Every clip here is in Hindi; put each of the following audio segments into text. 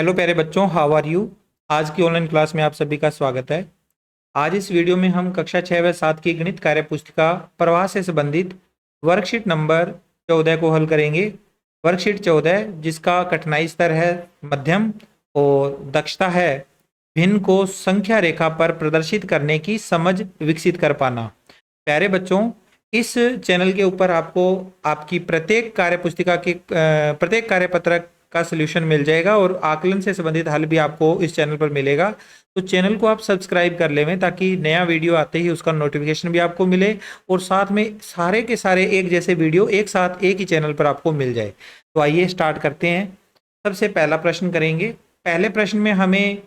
हेलो प्यारे बच्चों, हाउ आर यू। आज की ऑनलाइन क्लास में आप सभी का स्वागत है। आज इस वीडियो में हम कक्षा 6 व 7 की गणित कार्य पुस्तिका प्रवाह से संबंधित वर्कशीट नंबर 14 को हल करेंगे। वर्कशीट 14 जिसका कठिनाई स्तर है मध्यम और दक्षता है भिन्न को संख्या रेखा पर प्रदर्शित करने की समझ विकसित कर पाना। प्यारे बच्चों, इस चैनल के ऊपर आपको आपकी प्रत्येक कार्य पुस्तिका के प्रत्येक कार्यपत्रक का सलूशन मिल जाएगा और आकलन से संबंधित हल भी आपको इस चैनल पर मिलेगा। तो चैनल को आप सब्सक्राइब कर लें ताकि नया वीडियो आते ही उसका नोटिफिकेशन भी आपको मिले और साथ में सारे के सारे एक जैसे वीडियो एक साथ एक ही चैनल पर आपको मिल जाए। तो आइए स्टार्ट करते हैं। सबसे पहला प्रश्न करेंगे। पहले प्रश्न में हमें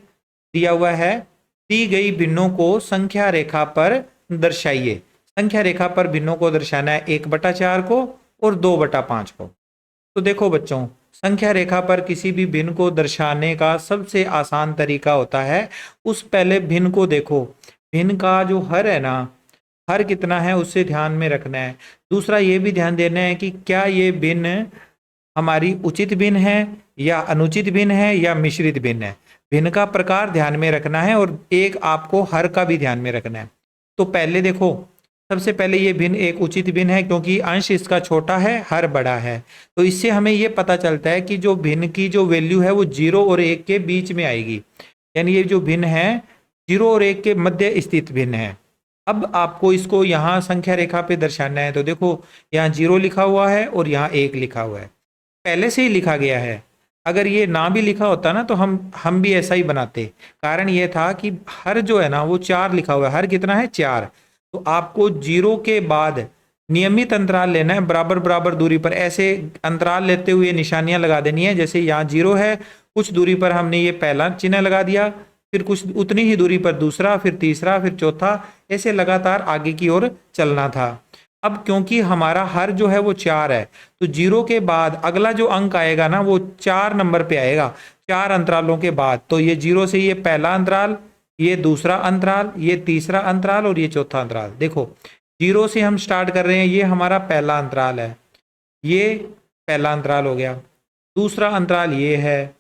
दिया हुआ है, दी गई भिन्नों को संख्या रेखा पर दर्शाइए। संख्या रेखा पर भिन्नों को दर्शाना है 1/4 को और 2/5 को। तो देखो बच्चों, संख्या रेखा पर किसी भी भिन्न को दर्शाने का सबसे आसान तरीका होता है, उस पहले भिन्न को देखो, भिन्न का जो हर है ना, हर कितना है उससे ध्यान में रखना है। दूसरा ये भी ध्यान देना है कि क्या ये भिन्न हमारी उचित भिन्न है या अनुचित भिन्न है या मिश्रित भिन्न है। भिन्न का प्रकार ध्यान में रखना है और एक आपको हर का भी ध्यान में रखना है। तो पहले देखो, सबसे पहले ये भिन्न एक उचित भिन्न है क्योंकि अंश इसका छोटा है, हर बड़ा है। तो इससे हमें ये पता चलता है कि जो भिन्न की जो वैल्यू है वो 0 और 1 के बीच में आएगी, यानी ये जो भिन्न है 0 और 1 के मध्य स्थित भिन्न है। अब आपको इसको यहाँ संख्या रेखा पे दर्शाना है। तो देखो, यहाँ 0 लिखा हुआ है और यहाँ 1 लिखा हुआ है, पहले से ही लिखा गया है। अगर ये ना भी लिखा होता ना तो हम भी ऐसा ही बनाते। कारण ये था कि हर जो है ना वो 4 लिखा हुआ है, हर कितना है 4। तो आपको 0 के बाद नियमित अंतराल लेना है, बराबर बराबर दूरी पर ऐसे अंतराल लेते हुए निशानियां लगा देनी है। जैसे यहाँ 0 है, कुछ दूरी पर हमने ये पहला चिन्ह लगा दिया, फिर कुछ उतनी ही दूरी पर दूसरा, फिर तीसरा, फिर चौथा, ऐसे लगातार आगे की ओर चलना था। अब क्योंकि हमारा हर जो है वो 4 है, तो 0 के बाद अगला जो अंक आएगा ना वो 4 नंबर पे आएगा, 4 अंतरालों के बाद। तो ये 0 से ये पहला अंतराल, ये दूसरा अंतराल, ये तीसरा अंतराल और ये चौथा अंतराल। देखो, 0 से हम स्टार्ट कर रहे हैं, ये हमारा पहला अंतराल है, ये पहला अंतराल हो गया। दूसरा अंतराल ये है,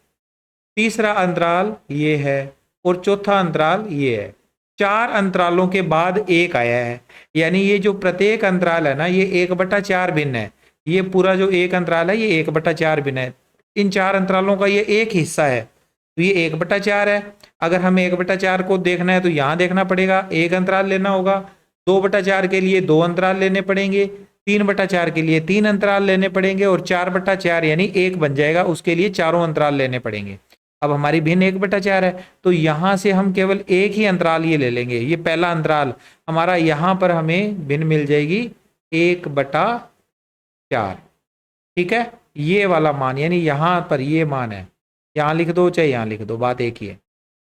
तीसरा अंतराल ये है और चौथा अंतराल ये है। 4 अंतरालों के बाद 1 आया है, यानी ये जो प्रत्येक अंतराल है ना ये 1/4 भिन्न है। ये पूरा जो एक अंतराल है ये 1/4 भिन्न है। इन 4 अंतरालों का ये एक हिस्सा है, तो ये 1/4 है। अगर हमें 1/4 को देखना है तो यहाँ देखना पड़ेगा, एक अंतराल लेना होगा। 2/4 के लिए 2 अंतराल लेने पड़ेंगे, 3/4 के लिए 3 अंतराल लेने पड़ेंगे और 4/4 यानी 1 बन जाएगा, उसके लिए चारों अंतराल लेने पड़ेंगे। अब हमारी भिन्न 1/4 है, तो यहां से हम केवल एक ही अंतराल ये ले लेंगे, ये पहला अंतराल हमारा, यहां पर हमें भिन्न मिल जाएगी 1/4। ठीक है, ये वाला मान, यानी यहां पर ये मान है, यहां लिख दो चाहे यहां लिख दो, बात एक ही है।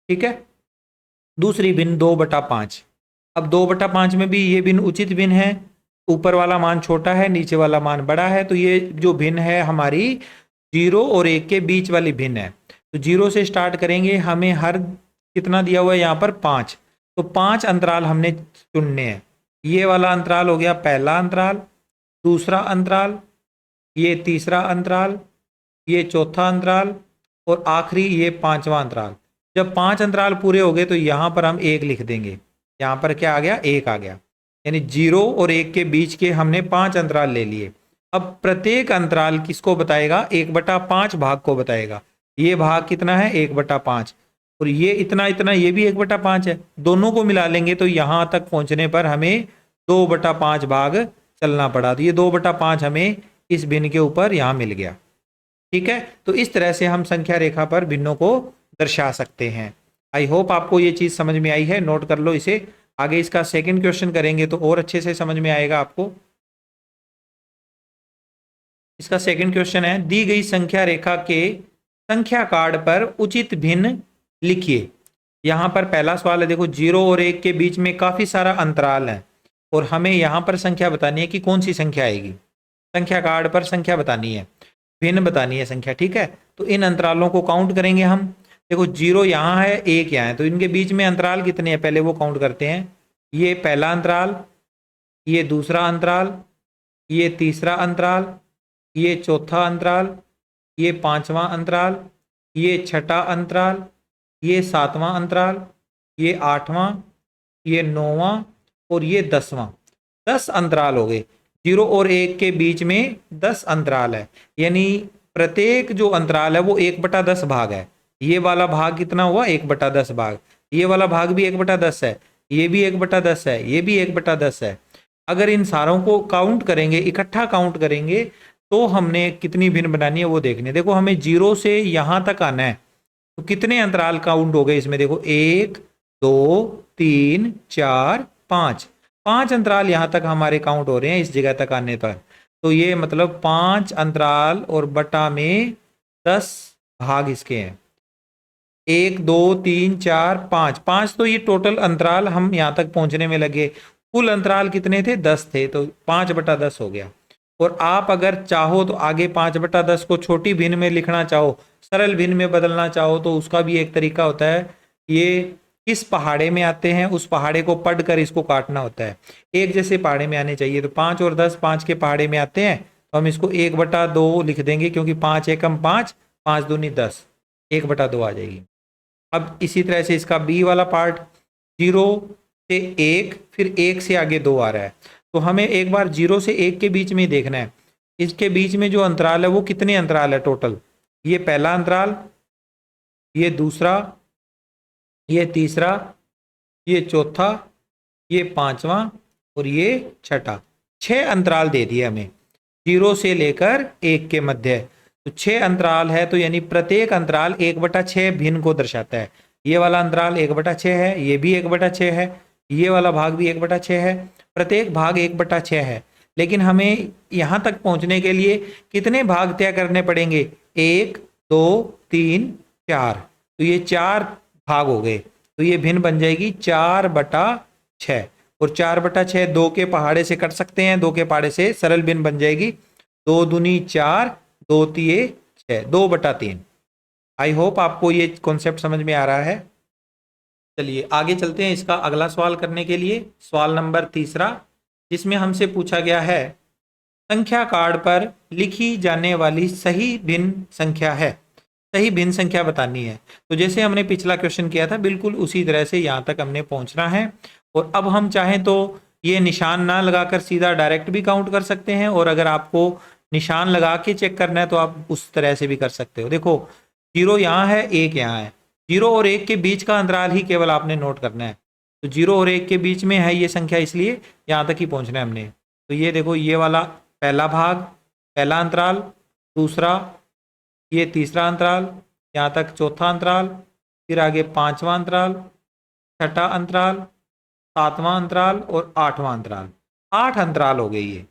ठीक है, दूसरी भिन्न 2/5। अब 2/5 में भी ये भिन्न उचित भिन्न है, ऊपर वाला मान छोटा है, नीचे वाला मान बड़ा है। तो ये जो भिन्न है हमारी 0 और 1 के बीच वाली भिन्न है। तो 0 से स्टार्ट करेंगे, हमें हर कितना दिया हुआ है यहाँ पर 5, तो 5 अंतराल हमने चुनने हैं। ये वाला अंतराल हो गया पहला अंतराल, दूसरा अंतराल, ये तीसरा अंतराल, ये चौथा अंतराल और आखिरी ये 5वां अंतराल। जब 5 अंतराल पूरे हो गए तो यहाँ पर हम 1 लिख देंगे। यहाँ पर क्या आ गया, 1 आ गया, यानी 0 और 1 के बीच के हमने 5 अंतराल ले लिए। अब प्रत्येक अंतराल किसको बताएगा, 1/5 भाग को बताएगा। ये भाग कितना है 1/5 और ये इतना इतना, ये भी 1/5 है। दोनों को मिला लेंगे तो यहां तक पहुंचने पर हमें 2/5 भाग चलना पड़ा। तो ये 2/5 हमें इस भिन्न के ऊपर यहां मिल गया। ठीक है, तो इस तरह से हम संख्या रेखा पर भिन्नों को दर्शा सकते हैं। आई होप आपको ये चीज समझ में आई है, नोट कर लो इसे। आगे इसका सेकंड क्वेश्चन करेंगे तो और अच्छे से समझ में आएगा आपको। इसका सेकंड क्वेश्चन है, दी गई संख्या रेखा के संख्या कार्ड पर उचित भिन्न लिखिए। यहां पर पहला सवाल है, देखो 0 और 1 के बीच में काफी सारा अंतराल है और हमें यहां पर संख्या बतानी है कि कौन सी संख्या आएगी। संख्या कार्ड पर संख्या बतानी है, भिन्न बतानी है संख्या। ठीक है, तो इन अंतरालों को काउंट करेंगे हम। देखो 0 यहाँ है, 1 यहाँ है, तो इनके बीच में अंतराल कितने हैं पहले वो काउंट करते हैं। ये पहला अंतराल, ये दूसरा अंतराल, ये तीसरा अंतराल, ये चौथा अंतराल, ये 5वां अंतराल, ये छठा अंतराल, ये सातवां अंतराल, ये आठवां, ये नौवां और ये 10वां। 10 अंतराल हो गए। 0 और 1 के बीच में 10 अंतराल है, यानी प्रत्येक जो अंतराल है वो 1/10 भाग है। ये वाला भाग कितना हुआ? 1/10 भाग। ये वाला भाग भी 1/10 है, ये भी 1/10 है, ये भी 1/10 है। अगर इन सारों को काउंट करेंगे, इकट्ठा काउंट करेंगे, तो हमने कितनी भिन्न बनानी है वो देखनी है। देखो हमें 0 से यहां तक आना है, तो कितने अंतराल काउंट हो गए इसमें? देखो 1 2 3 4 5, 5 अंतराल यहां तक हमारे काउंट हो रहे हैं इस जगह तक आने पर। तो ये मतलब 5 अंतराल और बटा में 10 भाग इसके हैं। 1 2 3 4 5, 5 तो ये टोटल अंतराल हम यहां तक पहुंचने में लगे। कुल अंतराल कितने थे? 10 थे, तो 5/10 हो गया। और आप अगर चाहो तो आगे 5/10 को छोटी भिन्न में लिखना चाहो, सरल भिन्न में बदलना चाहो, तो उसका भी एक तरीका होता है। ये किस पहाड़े में आते हैं उस पहाड़े को पढ़कर इसको काटना होता है। एक जैसे पहाड़े में आने चाहिए, तो 5 और 10 5 के पहाड़े में आते हैं, तो हम इसको 1/2 लिख देंगे, क्योंकि 5 एकम 5, 5 दूनी 10, 1/2 आ जाएगी। अब इसी तरह से इसका बी वाला पार्ट, 0 से 1, फिर 1 से आगे 2 आ रहा है, तो हमें एक बार 0 से 1 के बीच में देखना है, इसके बीच में जो अंतराल है वो कितने अंतराल है टोटल। ये पहला अंतराल, ये दूसरा, ये तीसरा, ये चौथा, ये पांचवा और ये छठा। 6 अंतराल दे दिए हमें 0 से लेकर 1 के मध्य। तो 6 अंतराल है, तो यानी प्रत्येक अंतराल 1/6 भिन्न को दर्शाता है। ये वाला अंतराल 1/6 है, ये भी 1/6 है, ये वाला भाग भी 1/6 है, प्रत्येक भाग 1/6 है। लेकिन हमें यहां तक पहुंचने के लिए कितने भाग तय करने पड़ेंगे? 1 2 3 4, तो ये 4 भाग हो गए, तो ये भिन्न बन जाएगी 4/6। और 4/6 2 के पहाड़े से कट सकते हैं, 2 के पहाड़े से सरल भिन्न बन जाएगी 2 दूनी 4, 2 तिये 6, 2/3। आई होप आपको ये कॉन्सेप्ट समझ में आ रहा है। चलिए आगे चलते हैं इसका अगला सवाल करने के लिए। सवाल नंबर 3, जिसमें हमसे पूछा गया है, संख्या कार्ड पर लिखी जाने वाली सही भिन्न संख्या है, सही भिन्न संख्या बतानी है। तो जैसे हमने पिछला क्वेश्चन किया था, बिल्कुल उसी तरह से यहाँ तक हमने पहुंचना है। और अब हम चाहें तो ये निशान ना लगाकर सीधा डायरेक्ट भी काउंट कर सकते हैं, और अगर आपको निशान लगा के चेक करना है तो आप उस तरह से भी कर सकते हो। देखो 0 यहाँ है, 1 यहाँ है, 0 और 1 के बीच का अंतराल ही केवल आपने नोट करना है। तो 0 और 1 के बीच में है ये संख्या, इसलिए यहाँ तक ही पहुँचना है हमने। तो ये देखो, ये वाला पहला भाग, पहला अंतराल, दूसरा, ये तीसरा अंतराल, यहाँ तक चौथा अंतराल, फिर आगे पांचवा अंतराल, छठा अंतराल, सातवां अंतराल और आठवां अंतराल। 8 अंतराल हो गए। ये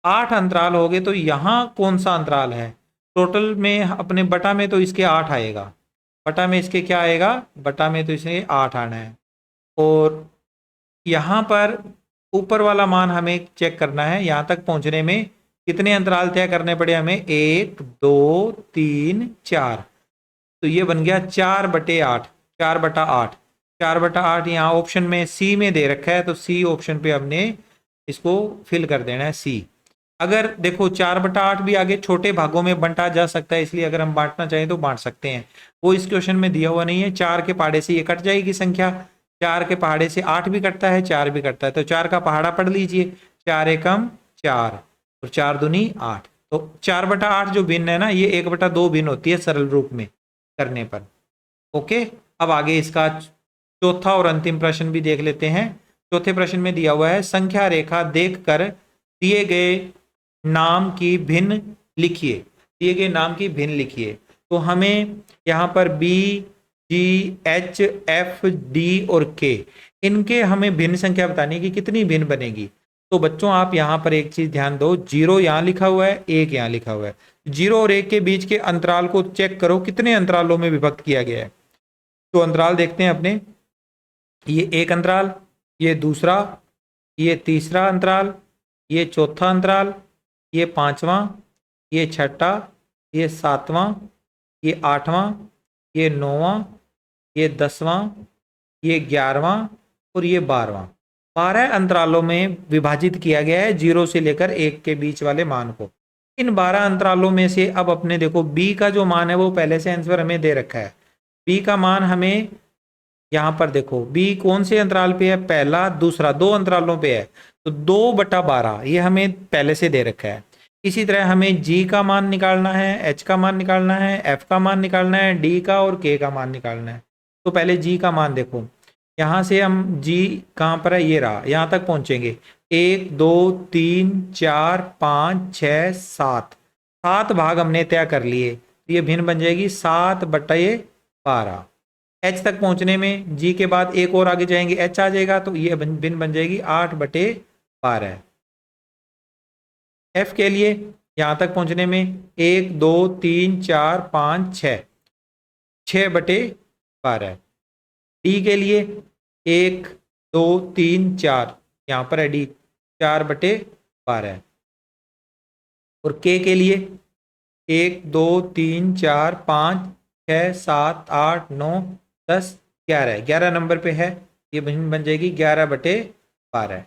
8 अंतराल हो गए, तो यहाँ कौन सा अंतराल है? टोटल में अपने बटा में तो इसके 8 आएगा, बटा में इसके क्या आएगा? बटा में तो इसके 8 आना है। और यहाँ पर ऊपर वाला मान हमें चेक करना है, यहाँ तक पहुँचने में कितने अंतराल तय करने पड़े हमें? 1 2 3 4, तो ये बन गया 4/8, 4/8, 4/8 यहाँ ऑप्शन में सी में दे रखा है, तो सी ऑप्शन पे हमने इसको फिल कर देना है, सी। अगर देखो 4/8 भी आगे छोटे भागों में बांटा जा सकता है, इसलिए अगर हम बांटना चाहें तो बांट सकते हैं। वो इस क्वेश्चन में दिया हुआ नहीं है। 4 के पहाड़े से ये कट जाएगी संख्या, 4 के पहाड़े से 8 भी कटता है, 4 भी कटता है, तो 4 का पहाड़ा पढ़ लीजिए, 4 एकम 4 और 4 दूनी 8। तो 4/8 जो भिन्न है ना, ये 1/2 भिन्न होती है सरल रूप में करने पर। ओके, अब आगे इसका चौथा और अंतिम प्रश्न भी देख लेते हैं। चौथे प्रश्न में दिया हुआ है, संख्या रेखा देखकर दिए गए नाम की भिन्न लिखिए, दिए गए नाम की भिन्न लिखिए। तो हमें यहाँ पर बी, जी, एच, एफ, डी और के, इनके हमें भिन्न संख्या बतानी है कि कितनी भिन्न बनेगी। तो बच्चों आप यहाँ पर एक चीज ध्यान दो, 0 यहाँ लिखा हुआ है, 1 यहाँ लिखा हुआ है। 0 और 1 के बीच के अंतराल को चेक करो कितने अंतरालों में विभक्त किया गया है। तो अंतराल देखते हैं अपने, ये एक अंतराल, ये दूसरा, ये तीसरा अंतराल, ये चौथा अंतराल, ये पांचवा, ये छठा, ये सातवां, ये आठवां, ये नौवां, ये 10वां, ये 11वां और ये 12वां। 12 अंतरालों में विभाजित किया गया है 0 से लेकर 1 के बीच वाले मान को। इन 12 अंतरालों में से अब अपने देखो बी का जो मान है वो पहले से आंसर हमें दे रखा है। बी का मान हमें यहाँ पर देखो बी कौन से अंतराल पे है, पहला दूसरा, दो अंतरालों पे है, तो 2/12 ये हमें पहले से दे रखा है। इसी तरह हमें जी का मान निकालना है, एच का मान निकालना है, एफ का मान निकालना है, डी का और के का मान निकालना है। तो पहले जी का मान देखो, यहाँ से हम जी कहाँ पर है, ये रहा, यहाँ तक पहुंचेंगे 1 2 3 4 5 6 7, 7 भाग हमने तय कर लिए। ये भिन्न बन जाएगी 7/12। एच तक पहुंचने में जी के बाद एक और आगे जाएंगे एच आ जाएगा, तो ये भिन्न बन जाएगी 8/12। एफ के लिए यहां तक पहुंचने में 1 2 3 4 5 6, 6/12। डी के लिए 1 2 3 4, यहाँ पर है डी, 4/12। और के लिए 1 2 3 4 5 6 7 8 9 10 11, 11 नंबर पे है, ये बन जाएगी 11/12।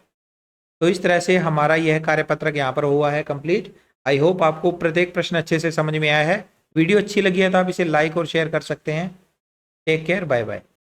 तो इस तरह से हमारा यह कार्यपत्रक यहाँ पर हुआ है कंप्लीट। आई होप आपको प्रत्येक प्रश्न अच्छे से समझ में आया है। वीडियो अच्छी लगी है तो आप इसे लाइक और शेयर कर सकते हैं। Take care, bye bye.